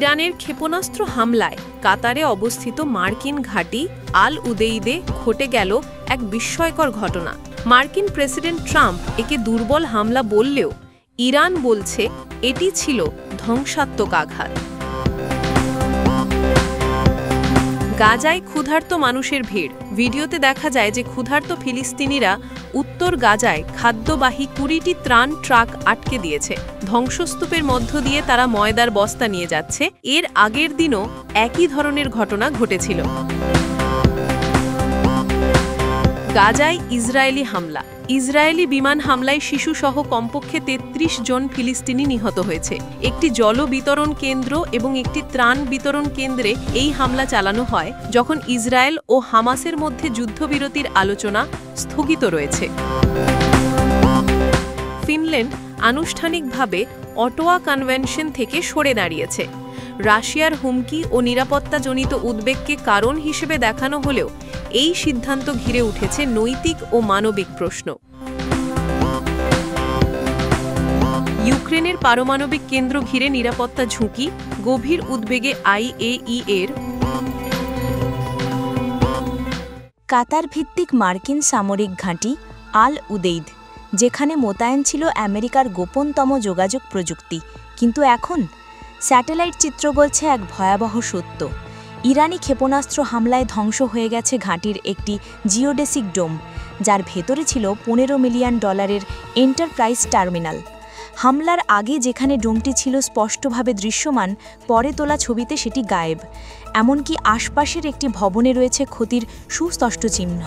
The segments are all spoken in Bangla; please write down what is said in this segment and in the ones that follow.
ইরানের ক্ষেপণাস্ত্র হামলায় কাতারে অবস্থিত মার্কিন ঘাঁটি আল উদেইদে ঘটে গেল এক বিস্ময়কর ঘটনা। মার্কিন প্রেসিডেন্ট ট্রাম্প একে দুর্বল হামলা বললেও ইরান বলছে এটি ছিল ধ্বংসাত্মক আঘাত। গাজায় ক্ষুধার্ত মানুষের ভিড়। ভিডিওতে দেখা যায় যে ক্ষুধার্ত ফিলিস্তিনিরা উত্তর গাজায় খাদ্যবাহী 20টি ত্রাণ ট্রাক আটকে দিয়েছে। ধ্বংসস্তূপের মধ্য দিয়ে তারা ময়দার বস্তা নিয়ে যাচ্ছে। এর আগের দিনও একই ধরনের ঘটনা ঘটেছিল। গাজায় ইসরায়েলি হামলা। ইসরায়েলি বিমান হামলায় শিশুসহ কমপক্ষে 33 জন ফিলিস্তিনি নিহত হয়েছে। একটি জল বিতরণ কেন্দ্র এবং একটি ত্রাণ বিতরণ কেন্দ্রে এই হামলা চালানো হয় যখন ইসরায়েল ও হামাসের মধ্যে যুদ্ধবিরতির আলোচনা স্থগিত রয়েছে। ফিনল্যান্ড আনুষ্ঠানিকভাবে অটোয়া কনভেনশন থেকে সরে দাঁড়িয়েছে। রাশিয়ার হুমকি ও নিরাপত্তাজনিত উদ্বেগকে কারণ হিসেবে দেখানো হলেও এই সিদ্ধান্ত ঘিরে উঠেছে নৈতিক ও মানবিক প্রশ্ন। ইউক্রেনের পারমাণবিক কেন্দ্র ঘিরে নিরাপত্তা ঝুঁকি, গভীর উদ্বেগে IAEA-এর। কাতার ভিত্তিক মার্কিন সামরিক ঘাঁটি আল উদেইদ, যেখানে মোতায়েন ছিল আমেরিকার গোপনতম যোগাযোগ প্রযুক্তি, কিন্তু এখন স্যাটেলাইট চিত্র বলছে এক ভয়াবহ সত্য। ইরানি ক্ষেপণাস্ত্র হামলায় ধ্বংস হয়ে গেছে ঘাঁটির একটি জিওডেসিক ডোম, যার ভেতরে ছিল $15 মিলিয়ন এন্টারপ্রাইজ টার্মিনাল। হামলার আগে যেখানে ডোমটি ছিল স্পষ্টভাবে দৃশ্যমান, পরে তোলা ছবিতে সেটি গায়েব। এমনকি আশপাশের একটি ভবনে রয়েছে ক্ষতির সুস্পষ্ট চিহ্ন।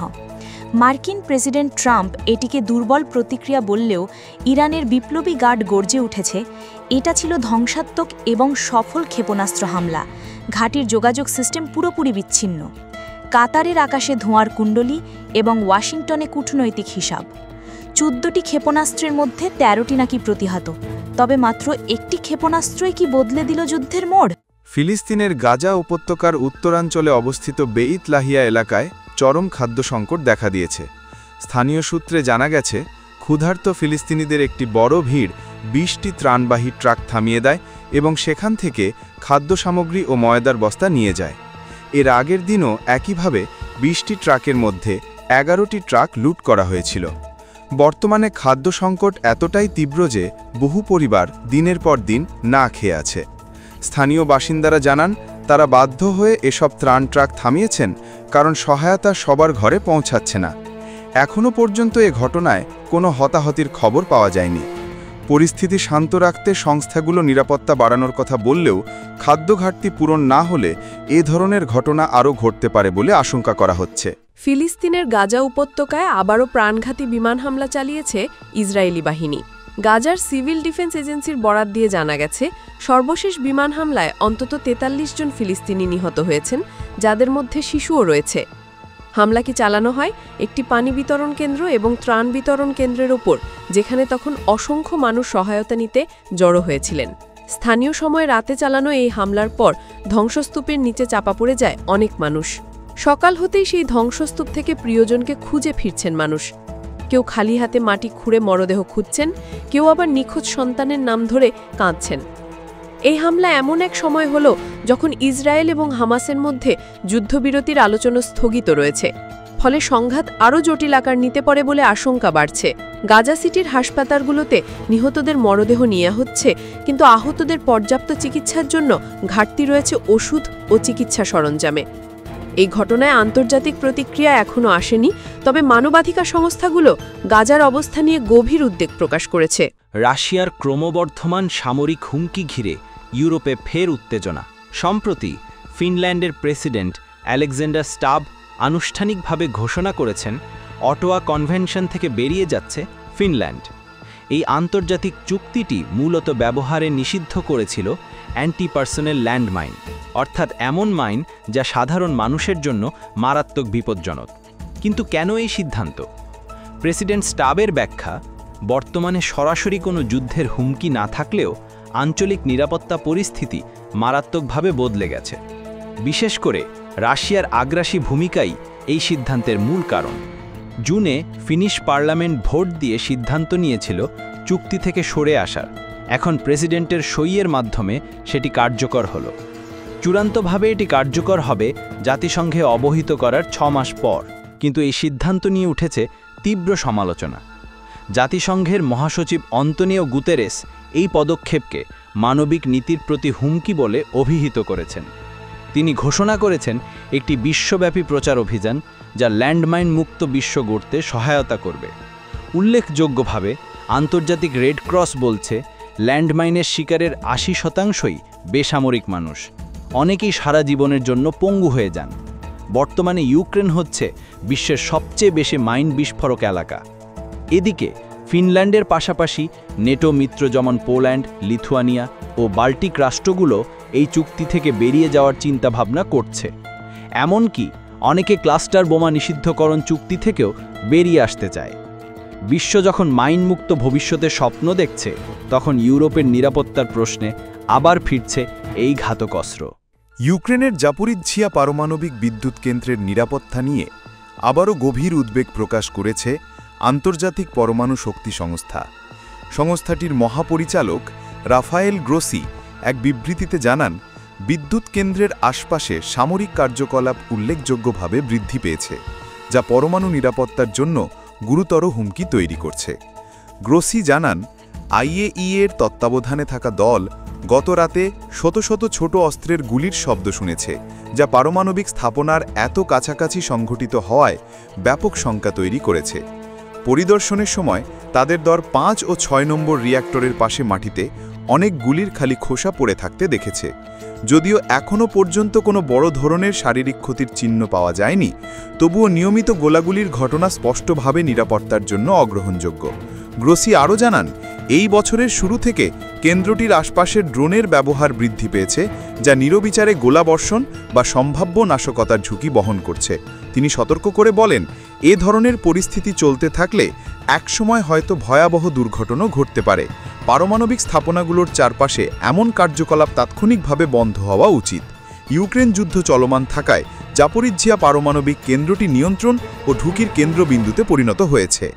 মার্কিন প্রেসিডেন্ট ট্রাম্প এটিকে দুর্বল প্রতিক্রিয়া বললেও ইরানের বিপ্লবী গার্ড গর্জে উঠেছে, এটা ছিল ধ্বংসাত্মক এবং সফল ক্ষেপণাস্ত্র হামলা। ঘাঁটির যোগাযোগ সিস্টেম পুরোপুরি বিচ্ছিন্ন। কাতারের আকাশে ধোঁয়ার কুণ্ডলী এবং ওয়াশিংটনে কূটনৈতিক হিসাব। 14টি ক্ষেপণাস্ত্রের মধ্যে 13টি নাকি প্রতিহত। তবে মাত্র একটি ক্ষেপণাস্ত্রই কি বদলে দিল যুদ্ধের মোড়? ফিলিস্তিনের গাজা উপত্যকার উত্তরাঞ্চলে অবস্থিত বেইত লাহিয়া এলাকায় চরম খাদ্য সংকট দেখা দিয়েছে। স্থানীয় সূত্রে জানা গেছে, ক্ষুধার্ত ফিলিস্তিনিদের একটি বড় ভিড় 20টি ত্রাণবাহী ট্রাক থামিয়ে দেয় এবং সেখান থেকে খাদ্য সামগ্রী ও ময়দার বস্তা নিয়ে যায়। এর আগের দিনও একইভাবে 20টি ট্রাকের মধ্যে 11টি ট্রাক লুট করা হয়েছিল। বর্তমানে খাদ্য সংকট এতটাই তীব্র যে বহু পরিবার দিনের পর দিন না খেয়ে আছে। স্থানীয় বাসিন্দারা জানান, তারা বাধ্য হয়ে এসব ত্রাণ ট্রাক থামিয়েছেন কারণ সহায়তা সবার ঘরে পৌঁছাচ্ছে না। এখনও পর্যন্ত এ ঘটনায় কোনো হতাহতির খবর পাওয়া যায়নি। পরিস্থিতি শান্ত রাখতে সংস্থাগুলো নিরাপত্তা বাড়ানোর কথা বললেও খাদ্য ঘাটতি পূরণ না হলে এ ধরনের ঘটনা আরও ঘটতে পারে বলে আশঙ্কা করা হচ্ছে। ফিলিস্তিনের গাজা উপত্যকায় আবারও প্রাণঘাতী বিমান হামলা চালিয়েছে ইসরায়েলি বাহিনী। গাজার সিভিল ডিফেন্স এজেন্সির বরাত দিয়ে জানা গেছে, সর্বশেষ বিমান হামলায় অন্তত 43 জন ফিলিস্তিনি নিহত হয়েছেন, যাদের মধ্যে শিশুও রয়েছে। হামলাটি চালানো হয় একটি পানি বিতরণ কেন্দ্র এবং ত্রাণ বিতরণ কেন্দ্রের ওপর, যেখানে তখন অসংখ্য মানুষ সহায়তা নিতে জড়ো হয়েছিলেন। স্থানীয় সময় রাতে চালানো এই হামলার পর ধ্বংসস্তূপের নিচে চাপা পড়ে যায় অনেক মানুষ। সকাল হতেই সেই ধ্বংসস্তূপ থেকে প্রিয়জনকে খুঁজে ফিরছেন মানুষ। কেউ খালি হাতে মাটি খুঁড়ে মরদেহ খুঁজছেন, কেউ আবার নিখোঁজ সন্তানের নাম ধরে কাঁদছেন। এই হামলা এমন এক সময় হলো যখন ইসরায়েল এবং হামাসের মধ্যে যুদ্ধবিরতির আলোচনা স্থগিত রয়েছে। ফলে সংঘাত আরও জটিল আকার নিতে পারে বলে আশঙ্কা বাড়ছে। গাজা সিটির হাসপাতালগুলোতে নিহতদের মরদেহ নেওয়া হচ্ছে, কিন্তু আহতদের পর্যাপ্ত চিকিৎসার জন্য ঘাটতি রয়েছে ওষুধ ও চিকিৎসা সরঞ্জামে। এই ঘটনায় আন্তর্জাতিক প্রতিক্রিয়া এখনও আসেনি, তবে মানবাধিকার সংস্থাগুলো গাজার অবস্থা নিয়ে গভীর উদ্বেগ প্রকাশ করেছে। রাশিয়ার ক্রমবর্ধমান সামরিক হুমকি ঘিরে ইউরোপে ফের উত্তেজনা। সম্প্রতি ফিনল্যান্ডের প্রেসিডেন্ট আলেকজান্ডার স্টাব আনুষ্ঠানিকভাবে ঘোষণা করেছেন, অটোয়া কনভেনশন থেকে বেরিয়ে যাচ্ছে ফিনল্যান্ড। এই আন্তর্জাতিক চুক্তিটি মূলত ব্যবহারে নিষিদ্ধ করেছিল অ্যান্টি পার্সোনেল ল্যান্ডমাইন, অর্থাৎ এমন মাইন যা সাধারণ মানুষের জন্য মারাত্মক বিপজ্জনক। কিন্তু কেন এই সিদ্ধান্ত? প্রেসিডেন্ট স্টাবের ব্যাখ্যা, বর্তমানে সরাসরি কোনো যুদ্ধের হুমকি না থাকলেও আঞ্চলিক নিরাপত্তা পরিস্থিতি মারাত্মকভাবে বদলে গেছে। বিশেষ করে রাশিয়ার আগ্রাসী ভূমিকাই এই সিদ্ধান্তের মূল কারণ। জুনে ফিনিশ পার্লামেন্ট ভোট দিয়ে সিদ্ধান্ত নিয়েছিল চুক্তি থেকে সরে আসার, এখন প্রেসিডেন্টের সইয়ের মাধ্যমে সেটি কার্যকর হলো। চূড়ান্তভাবে এটি কার্যকর হবে জাতিসংঘে অবহিত করার 6 মাস পর, কিন্তু এই সিদ্ধান্ত নিয়ে উঠেছে তীব্র সমালোচনা। জাতিসংঘের মহাসচিব অন্তোনিও গুতেরেস এই পদক্ষেপকে মানবিক নীতির প্রতি হুমকি বলে অভিহিত করেছেন। তিনি ঘোষণা করেছেন একটি বিশ্বব্যাপী প্রচার অভিযান যা ল্যান্ডমাইন মুক্ত বিশ্ব গড়তে সহায়তা করবে। উল্লেখযোগ্যভাবে আন্তর্জাতিক রেড ক্রস বলছে ল্যান্ডমাইনের শিকারের 80% বেসামরিক মানুষ। অনেকেই সারা জীবনের জন্য পঙ্গু হয়ে যান। বর্তমানে ইউক্রেন হচ্ছে বিশ্বের সবচেয়ে বেশি মাইন বিস্ফোরক এলাকা। এদিকে ফিনল্যান্ডের পাশাপাশি নেটো মিত্র যেমন পোল্যান্ড, লিথুয়ানিয়া ও বাল্টিক রাষ্ট্রগুলো এই চুক্তি থেকে বেরিয়ে যাওয়ার চিন্তাভাবনা করছে। এমনকি অনেকে ক্লাস্টার বোমা নিষিদ্ধকরণ চুক্তি থেকেও বেরিয়ে আসতে চায়। বিশ্ব যখন মাইনমুক্ত ভবিষ্যতের স্বপ্ন দেখছে, তখন ইউরোপের নিরাপত্তার প্রশ্নে আবার ফিরছে এই ঘাতক অস্ত্র। ইউক্রেনের জাপোরিজ্জিয়া পারমাণবিক বিদ্যুৎ কেন্দ্রের নিরাপত্তা নিয়ে আবারও গভীর উদ্বেগ প্রকাশ করেছে আন্তর্জাতিক পরমাণু শক্তি সংস্থা। সংস্থাটির মহাপরিচালক রাফায়েল গ্রোসি এক বিবৃতিতে জানান, বিদ্যুৎ কেন্দ্রের আশপাশে সামরিক কার্যকলাপ উল্লেখযোগ্যভাবে বৃদ্ধি পেয়েছে, যা পরমাণু নিরাপত্তার জন্য গুরুতর হুমকি তৈরি করছে। গ্রোসি জানান, আইএইএর তত্ত্বাবধানে থাকা দল গত রাতে শত শত ছোট অস্ত্রের গুলির শব্দ শুনেছে, যা পারমাণবিক স্থাপনার এত কাছাকাছি সংঘটিত হওয়ায় ব্যাপক শঙ্কা তৈরি করেছে। পরিদর্শনের সময় তাদের দল 5 ও 6 নম্বর রিঅ্যাক্টরের পাশে মাটিতে অনেক গুলির খালি খোসা পড়ে থাকতে দেখেছে। যদিও এখনও পর্যন্ত কোনো বড় ধরনের শারীরিক ক্ষতির চিহ্ন পাওয়া যায়নি, তবুও নিয়মিত গোলাগুলির ঘটনা স্পষ্টভাবে নিরাপত্তার জন্য অগ্রহণযোগ্য। গ্রোসি আরও জানান, এই বছরের শুরু থেকে কেন্দ্রটির আশপাশের ড্রোনের ব্যবহার বৃদ্ধি পেয়েছে, যা নিরবিচারে গোলাবর্ষণ বা সম্ভাব্য নাশকতার ঝুঁকি বহন করছে। তিনি সতর্ক করে বলেন, এ ধরনের পরিস্থিতি চলতে থাকলে একসময় হয়তো ভয়াবহ দুর্ঘটনা ঘটতে পারে। পারমাণবিক স্থাপনাগুলোর চারপাশে এমন কার্যকলাপ তাৎক্ষণিকভাবে বন্ধ হওয়া উচিত। ইউক্রেন যুদ্ধ চলমান থাকায় জাপোরিজ্জিয়া পারমাণবিক কেন্দ্রটি নিয়ন্ত্রণ ও ঝুঁকির কেন্দ্রবিন্দুতে পরিণত হয়েছে।